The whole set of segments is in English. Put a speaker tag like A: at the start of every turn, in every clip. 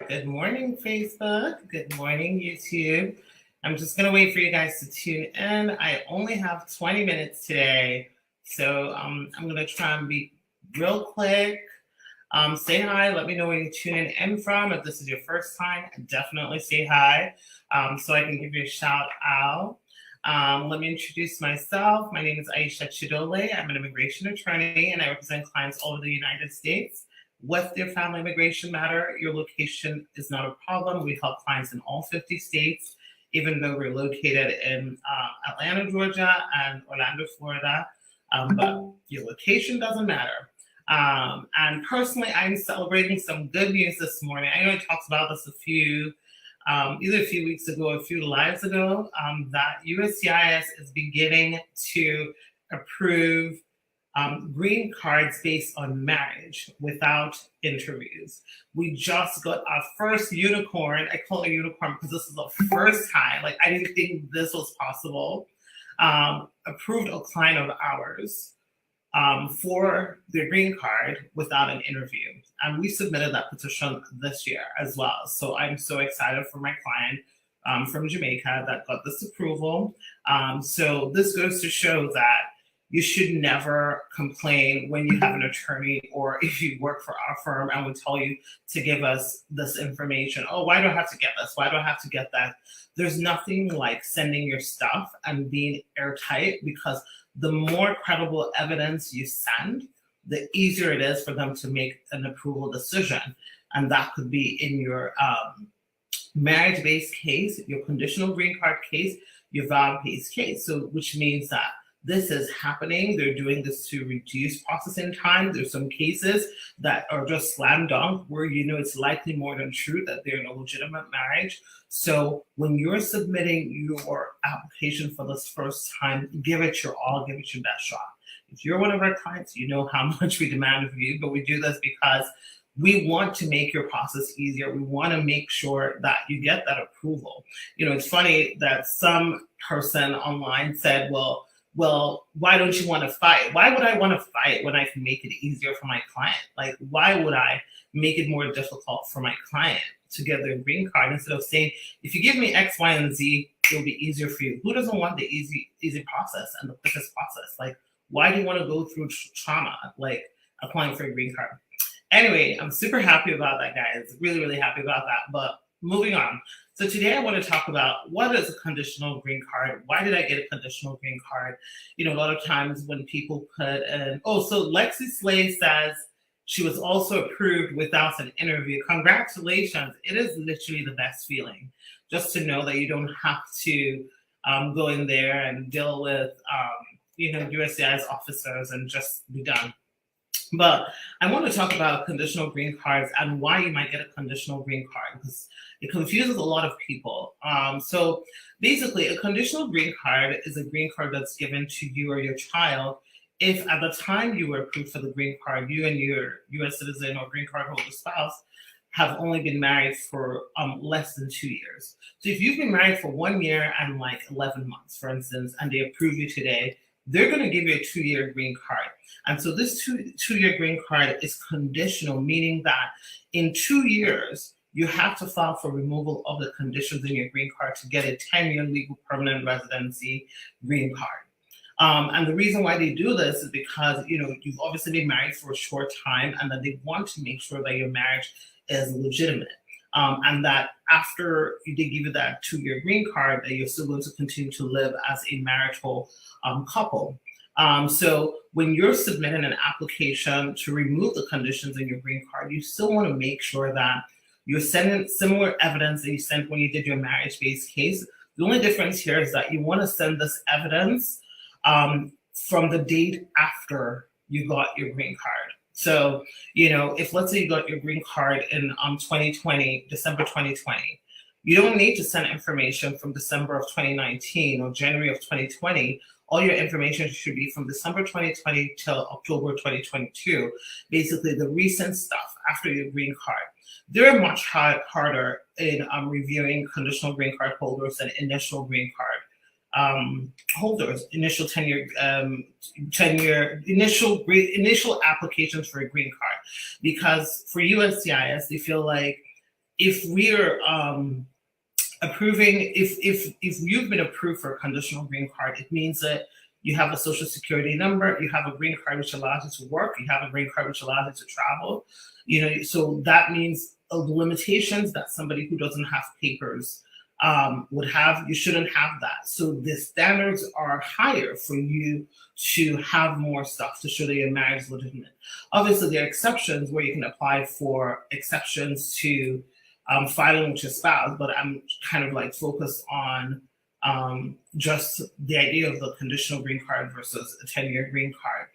A: Good morning, Facebook. Good morning, YouTube. I'm just going to wait for you guys to tune in. I only have 20 minutes today, so I'm going to try and be real quick. Say hi. Let me know where you're tuning in from. If this is your first time, definitely say hi so I can give you a shout out. Let me introduce myself. My name is Aisha Chidole. I'm an immigration attorney and I represent clients all over the United States. With their family immigration matter, your location is not a problem. We help clients in all 50 states, even though we're located in Atlanta, Georgia, and Orlando, Florida. But your location doesn't matter. And personally, I'm celebrating some good news this morning. I know I talked about this either a few weeks ago or a few lives ago, that USCIS is beginning to approve green cards based on marriage without interviews. We just got our first unicorn. I call it a unicorn because this is the first time. Like, I didn't think this was possible. Approved a client of ours for their green card without an interview. And we submitted that petition this year as well. So I'm so excited for my client from Jamaica that got this approval. So this goes to show that you should never complain when you have an attorney or if you work for our firm and we tell you to give us this information. Oh, why do I have to get this? Why do I have to get that? There's nothing like sending your stuff and being airtight, because the more credible evidence you send, the easier it is for them to make an approval decision. And that could be in your marriage-based case, your conditional green card case, your vow-based case. So which means that this is happening. They're doing this to reduce processing time. There's some cases that are just slam dunk where it's likely more than true that they're in a legitimate marriage. So when you're submitting your application for this first time, give it your all, give it your best shot. If you're one of our clients, you know how much we demand of you, but we do this because we want to make your process easier. We want to make sure that you get that approval. It's funny that some person online said, well, why don't you want to fight? Why would I want to fight when I can make it easier for my client? Like, why would I make it more difficult for my client to get their green card instead of saying, if you give me X, Y, and Z, it'll be easier for you? Who doesn't want the easy process and the quickest process? Like, why do you want to go through trauma, like applying for a green card? Anyway, I'm super happy about that, guys. Really, really happy about that. But moving on. So today I want to talk about what is a conditional green card? Why did I get a conditional green card? A lot of times when people put in, so Lexi Slay says she was also approved without an interview. Congratulations. It is literally the best feeling just to know that you don't have to go in there and deal with, USCIS officers and just be done. But I want to talk about conditional green cards and why you might get a conditional green card, because it confuses a lot of people. So basically, a conditional green card is a green card that's given to you or your child if at the time you were approved for the green card, you and your U.S. citizen or green card holder spouse have only been married for less than 2 years. So if you've been married for 1 year and like 11 months, for instance, and they approve you today, they're going to give you a 2-year green card. And so this two-year green card is conditional, meaning that in 2 years, you have to file for removal of the conditions in your green card to get a 10-year legal permanent residency green card. And the reason why they do this is because, you've obviously been married for a short time and that they want to make sure that your marriage is legitimate. And that after they give you that 2-year green card, that you're still going to continue to live as a marital couple. So when you're submitting an application to remove the conditions in your green card, you still want to make sure that you're sending similar evidence that you sent when you did your marriage-based case. The only difference here is that you want to send this evidence from the date after you got your green card. So, if let's say you got your green card in 2020, December 2020, you don't need to send information from December of 2019 or January of 2020. All your information should be from December 2020 till October 2022, basically the recent stuff after your green card. They're much harder in reviewing conditional green card holders than initial green card holders, initial 10-year initial applications for a green card, because for USCIS they feel like if we're approving, if you've been approved for a conditional green card, it means that you have a social security number, you have a green card which allows you to work, you have a green card which allows you to travel. So that means the limitations that somebody who doesn't have papers would have. You shouldn't have that. So the standards are higher for you to have more stuff to show that your marriage is legitimate. Obviously, there are exceptions where you can apply for exceptions to filing with your spouse, but I'm kind of like focused on just the idea of the conditional green card versus a 10-year green card.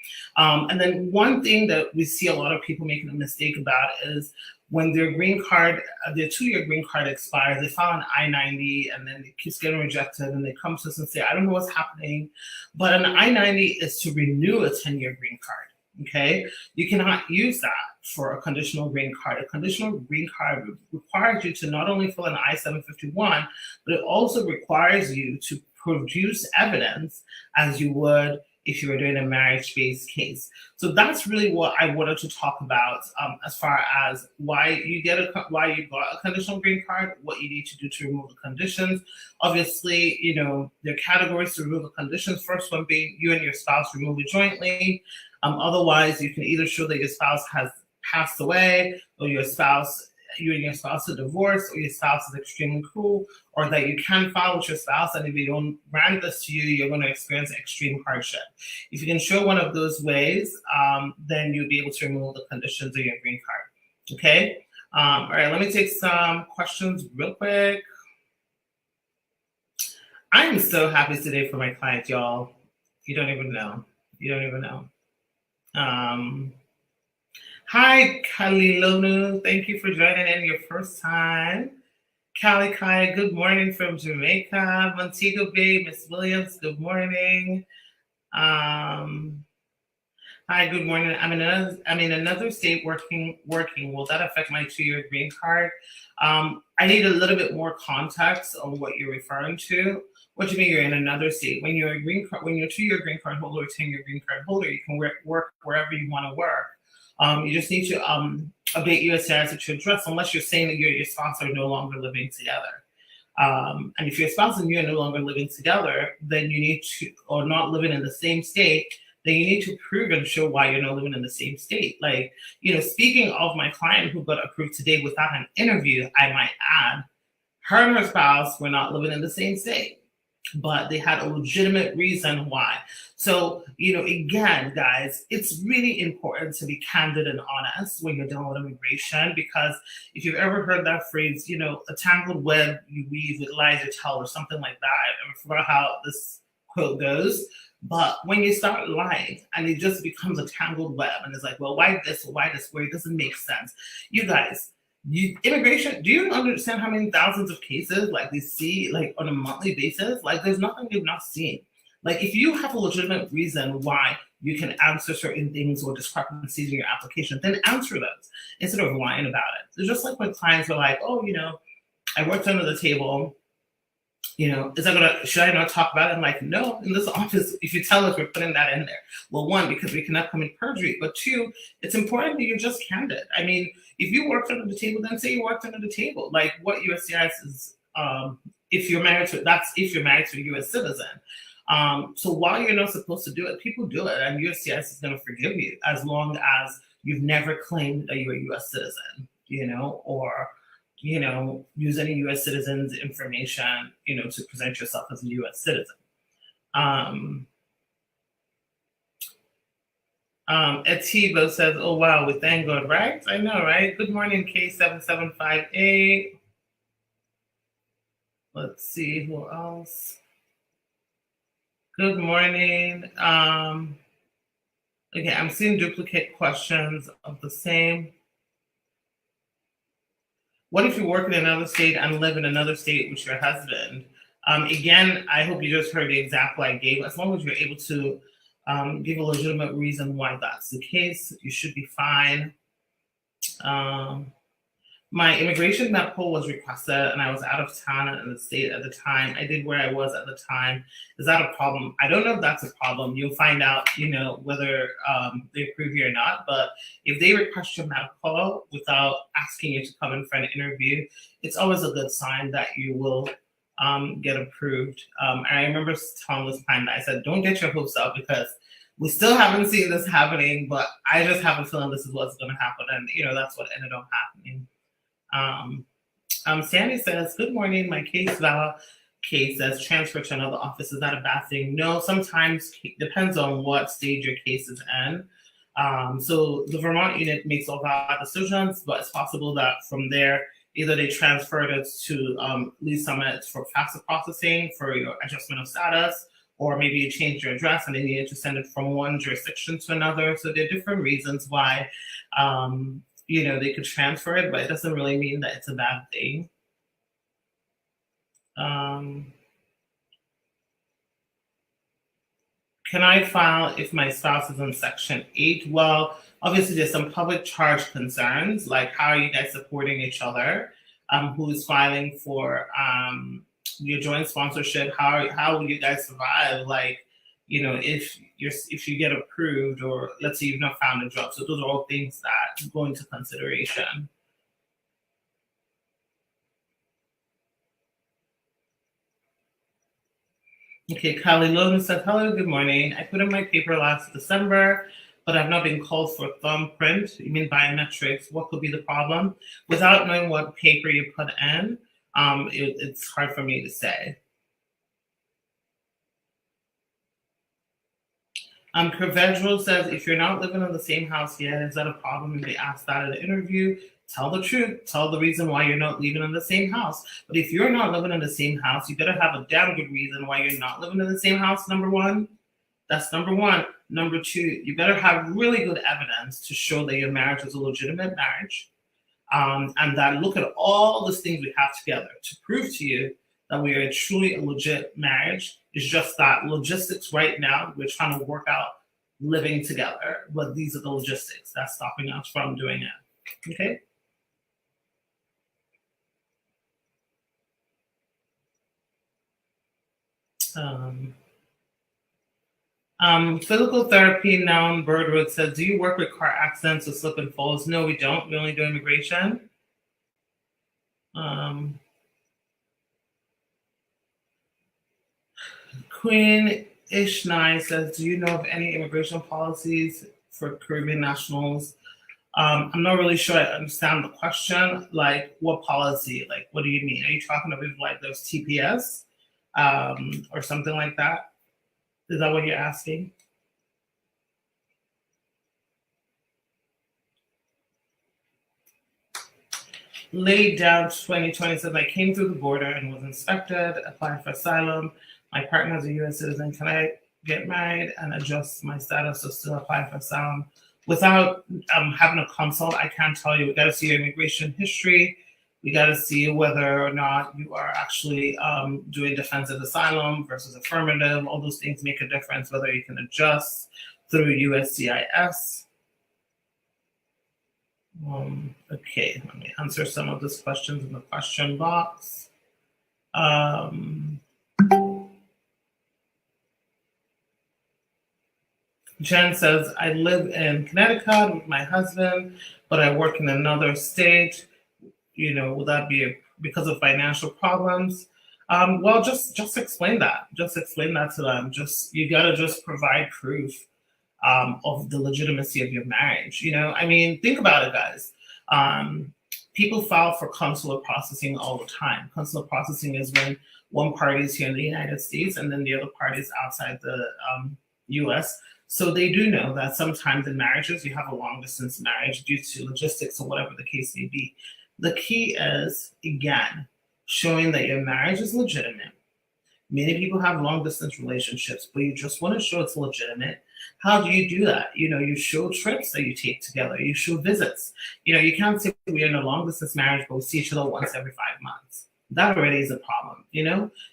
A: And then one thing that we see a lot of people making a mistake about is when their green card, their 2-year green card expires, they file an I-90 and then it keeps getting rejected and they come to us and say, I don't know what's happening. But an I-90 is to renew a 10-year green card. Okay, you cannot use that for a conditional green card. A conditional green card requires you to not only fill an I-751, but it also requires you to produce evidence as you would if you were doing a marriage-based case. So that's really what I wanted to talk about as far as why you got a conditional green card, what you need to do to remove the conditions. Obviously, there are categories to remove the conditions. First one being you and your spouse remove it jointly. Otherwise, you can either show that your spouse has passed away, or you and your spouse are divorced, or your spouse is extremely cruel, or that you can't file with your spouse, and if they don't grant this to you, you're going to experience extreme hardship. If you can show one of those ways, then you'll be able to remove the conditions of your green card. Okay? All right, let me take some questions real quick. I am so happy today for my client, y'all. You don't even know. Hi, Kalilonu. Thank you for joining in your first time. Callie Kai, good morning from Jamaica. Montego Bay, Miss Williams, good morning. Hi, good morning. I'm in another state working. Will that affect my 2-year green card? I need a little bit more context on what you're referring to. What do you mean you're in another state? When you're a 2-year green card holder or 10-year green card holder, you can work wherever you want to work. You just need to update USCIS at your address, unless you're saying that you and your spouse are no longer living together. And if your spouse and you are no longer living together, then you need to, or not living in the same state, then you need to prove and show why you're not living in the same state. Like, speaking of my client who got approved today without an interview, I might add, her and her spouse were not living in the same state, but they had a legitimate reason why. So, again, guys, it's really important to be candid and honest when you're dealing with immigration, because if you've ever heard that phrase, a tangled web you weave with lies you tell, or something like that. I forgot how this quote goes, but when you start lying and it just becomes a tangled web and it's like, well, why this, where it doesn't make sense. You guys, immigration, do you understand how many thousands of cases they see on a monthly basis? There's nothing you've not seen. If you have a legitimate reason why you can answer certain things or discrepancies in your application, then answer those instead of lying about it. It's just like when clients are like, oh, I worked under the table. Should I not talk about it? I'm like, no, in this office, if you tell us, we're putting that in there. Well, one, because we cannot commit perjury, but two, it's important that you're just candid. I mean, if you worked under the table, then say you worked under the table. What USCIS is, if you're married to a U.S. citizen. So while you're not supposed to do it, people do it, and USCIS is going to forgive you as long as you've never claimed that you're a U.S. citizen, or use any U.S. citizens' information, to present yourself as a U.S. citizen. Etivo says, oh, wow, we thank God, right? I know, right? Good morning, K7758. Let's see, who else? Good morning. Okay, I'm seeing duplicate questions of the same. What if you work in another state and live in another state with your husband? Again, I hope you just heard the example I gave. As long as you're able to give a legitimate reason why that's the case, you should be fine. My immigration medical was requested, and I was out of town in the state at the time. I did where I was at the time. Is that a problem? I don't know if that's a problem. You'll find out, whether they approve you or not. But if they request your medical without asking you to come in for an interview, it's always a good sign that you will get approved. I remember telling this client that I said, don't get your hopes up because we still haven't seen this happening, but I just have a feeling this is what's going to happen. And, that's what ended up happening. Sandy says, good morning. My case says transfer to another office. Is that a bad thing? No, sometimes depends on what stage your case is in. So the Vermont unit makes all that decisions, but it's possible that from there, either they transferred it to Lee Summit for faster processing for your adjustment of status, or maybe you changed your address and they needed to send it from one jurisdiction to another. So there are different reasons why they could transfer it, but it doesn't really mean that it's a bad thing. Can I file if my spouse is in Section 8? Well, obviously there's some public charge concerns, like how are you guys supporting each other? Who's filing for your joint sponsorship? How will you guys survive? Like, if you get approved, or let's say you've not found a job. So those are all things that go into consideration. Okay, Kylie Logan said, hello, good morning. I put in my paper last December, but I've not been called for thumbprint. You mean biometrics? What could be the problem? Without knowing what paper you put in, it's hard for me to say. Kervedral says, if you're not living in the same house yet, is that a problem? If they ask that in an interview, tell the truth. Tell the reason why you're not living in the same house. But if you're not living in the same house, you better have a damn good reason why you're not living in the same house, number one. That's number one. Number two, you better have really good evidence to show that your marriage is a legitimate marriage. And that look at all the things we have together to prove to you that we are truly a legit marriage. It's just that logistics right now, we're trying to work out living together, but these are the logistics that's stopping us from doing it. Okay? Physical therapy, noun, Birdwood says, do you work with car accidents or slip and falls? No, we don't. We only do immigration. Queen Ishnai says, do you know of any immigration policies for Caribbean nationals? I'm not really sure I understand the question. Like, what policy? Like, what do you mean? Are you talking about like those TPS or something like that? Is that what you're asking? Laid down 2020 says, I came through the border and was inspected, applied for asylum. My partner is a U.S. citizen. Can I get married and adjust my status to still apply for asylum? Without having a consult, I can't tell you. We got to see your immigration history. We got to see whether or not you are actually doing defensive asylum versus affirmative. All those things make a difference, whether you can adjust through USCIS. Okay, let me answer some of these questions in the question box. Jen says, I live in Connecticut with my husband, but I work in another state. Will that be because of financial problems? Well, just explain that. Just explain that to them. You gotta just provide proof of the legitimacy of your marriage. Think about it, guys. People file for consular processing all the time. Consular processing is when one party is here in the United States and then the other party is outside the U.S. So they do know that sometimes in marriages, you have a long distance marriage due to logistics or whatever the case may be. The key is, again, showing that your marriage is legitimate. Many people have long distance relationships, but you just want to show it's legitimate. How do you do that? You show trips that you take together. You show visits. You can't say we're in a long distance marriage, but we see each other once every 5 months. That already is a problem.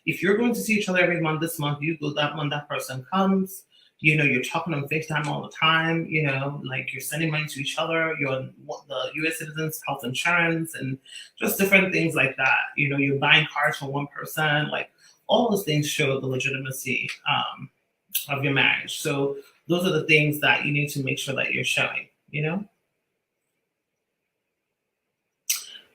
A: If you're going to see each other every month, this month you go, that month that person comes. you're talking on FaceTime all the time, like you're sending money to each other, you're on the US citizens' health insurance, and just different things like that. You're buying cars from one person, like all those things show the legitimacy of your marriage. So those are the things that you need to make sure that you're showing.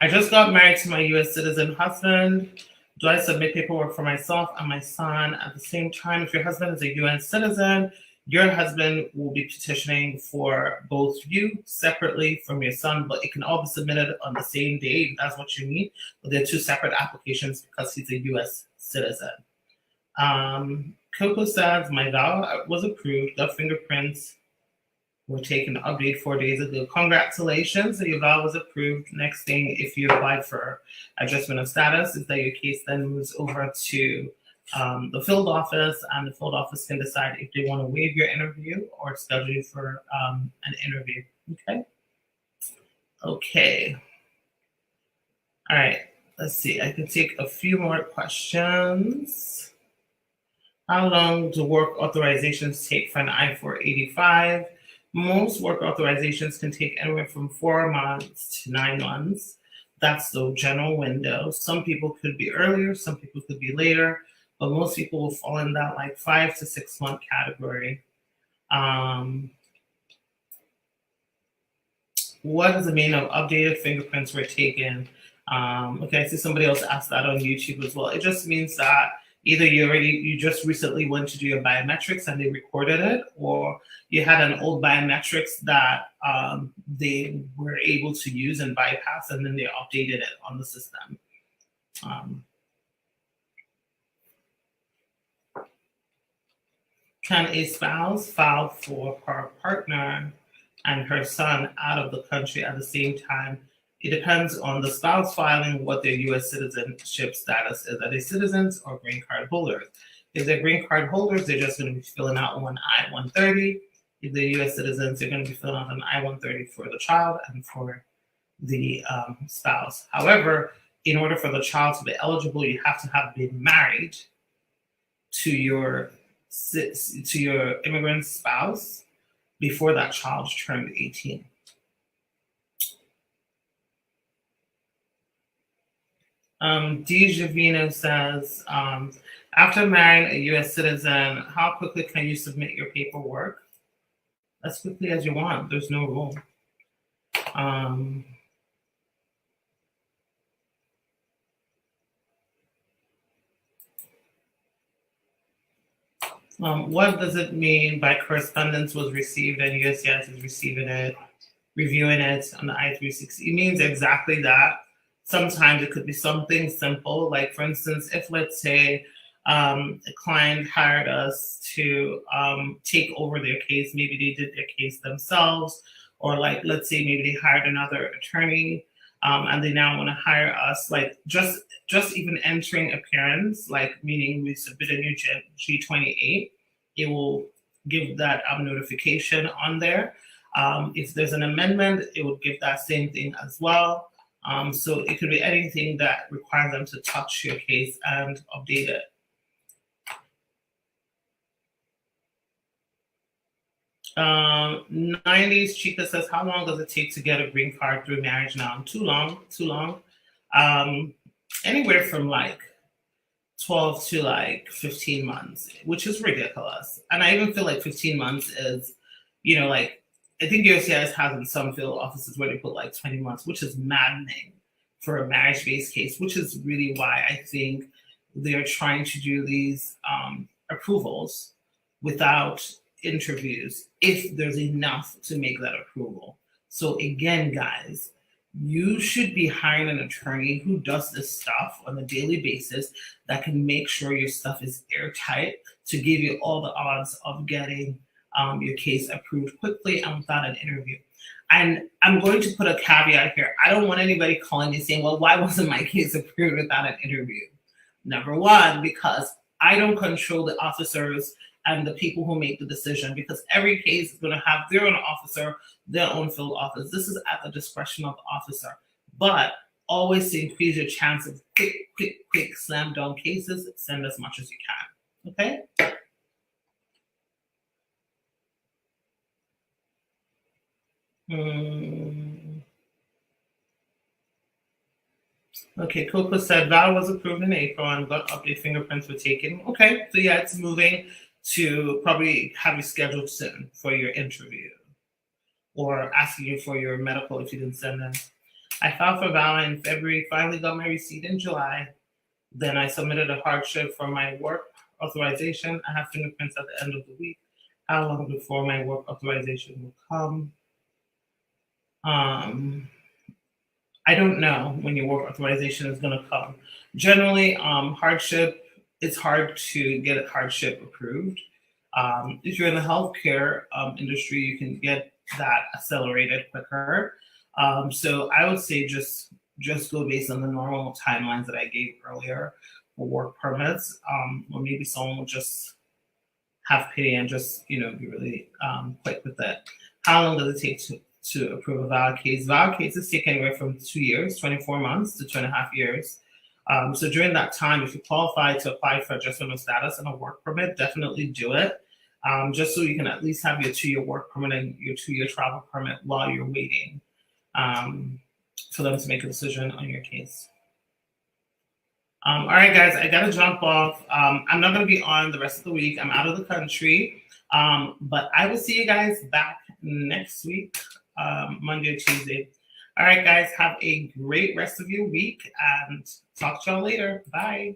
A: I just got married to my US citizen husband. Do I submit paperwork for myself and my son at the same time? If your husband is a US citizen, your husband will be petitioning for both you separately from your son, but it can all be submitted on the same day if that's what you need. But they're two separate applications because he's a US citizen. Coco says, my vow was approved. The fingerprints were taken to update 4 days ago. Congratulations, your vow was approved. Next thing, if you applied for adjustment of status, is that your case then moves over to the field office, and the field office can decide if they want to waive your interview or schedule you for an interview. Okay. All right. Let's see. I can take a few more questions. How long do work authorizations take for an I-485? Most work authorizations can take anywhere from 4 months to 9 months. That's the general window. Some people could be earlier, some people could be later, but most people will fall in that like 5 to 6 month category. What does it mean of updated fingerprints were taken? Okay, I see somebody else asked that on YouTube as well. It just means that either you just recently went to do your biometrics and they recorded it, or you had an old biometrics that they were able to use and bypass, and then they updated it on the system. Can a spouse file for her partner and her son out of the country at the same time? It depends on the spouse filing what their U.S. citizenship status is. Are they citizens or green card holders? If they're green card holders, they're just going to be filling out one I-130. If they're U.S. citizens, they're going to be filling out an I-130 for the child and for the spouse. However, in order for the child to be eligible, you have to have been married to your immigrant spouse before that child turned 18. Dijavino says, after marrying a U.S. citizen, how quickly can you submit your paperwork? As quickly as you want. There's no rule. What does it mean by correspondence was received and USCIS is receiving it, reviewing it on the I-360? It means exactly that. Sometimes it could be something simple, like for instance, if let's say a client hired us to take over their case, maybe they did their case themselves, or like let's say maybe they hired another attorney and they now want to hire us, like just even entering appearance, like meaning we submit a new G28, it will give that notification on there. If there's an amendment, it will give that same thing as well. So it could be anything that requires them to touch your case and update it. 90s Chica says, how long does it take to get a green card through marriage now? Too long. Anywhere from like 12 to like 15 months, which is ridiculous. And I even feel like 15 months is, like, I think USCIS has in some field offices where they put like 20 months, which is maddening for a marriage-based case, which is really why I think they're trying to do these approvals without interviews if there's enough to make that approval. So again, guys, you should be hiring an attorney who does this stuff on a daily basis that can make sure your stuff is airtight to give you all the odds of getting your case approved quickly and without an interview. And I'm going to put a caveat here. I don't want anybody calling me saying, well, why wasn't my case approved without an interview? Number one, because I don't control the officers and the people who make the decision, because every case is going to have their own officer, their own field office. This is at the discretion of the officer. But always to increase your chance of quick slam dunk cases, send as much as you can. Okay? Okay, Coco said Val was approved in April and got update fingerprints were taken. Okay, so yeah, it's moving to probably have you scheduled soon for your interview or asking you for your medical if you didn't send them. I filed for Val in February, finally got my receipt in July. Then I submitted a hardship for my work authorization. I have fingerprints at the end of the week. How long before my work authorization will come? I don't know when your work authorization is going to come. Generally, hardship, it's hard to get a hardship approved. If you're in the healthcare industry, you can get that accelerated quicker. So I would say just go based on the normal timelines that I gave earlier for work permits, or maybe someone will just have pity and just be really quick with it. How long does it take to approve a valid case? Valid cases take anywhere from 2 years, 24 months to 2.5 years. So during that time, if you qualify to apply for adjustment of status and a work permit, definitely do it. Just so you can at least have your 2-year work permit and your 2-year travel permit while you're waiting for them to make a decision on your case. All right, guys, I gotta jump off. I'm not gonna be on the rest of the week. I'm out of the country, but I will see you guys back next week, Monday or Tuesday. All right, guys, have a great rest of your week and talk to y'all later. Bye.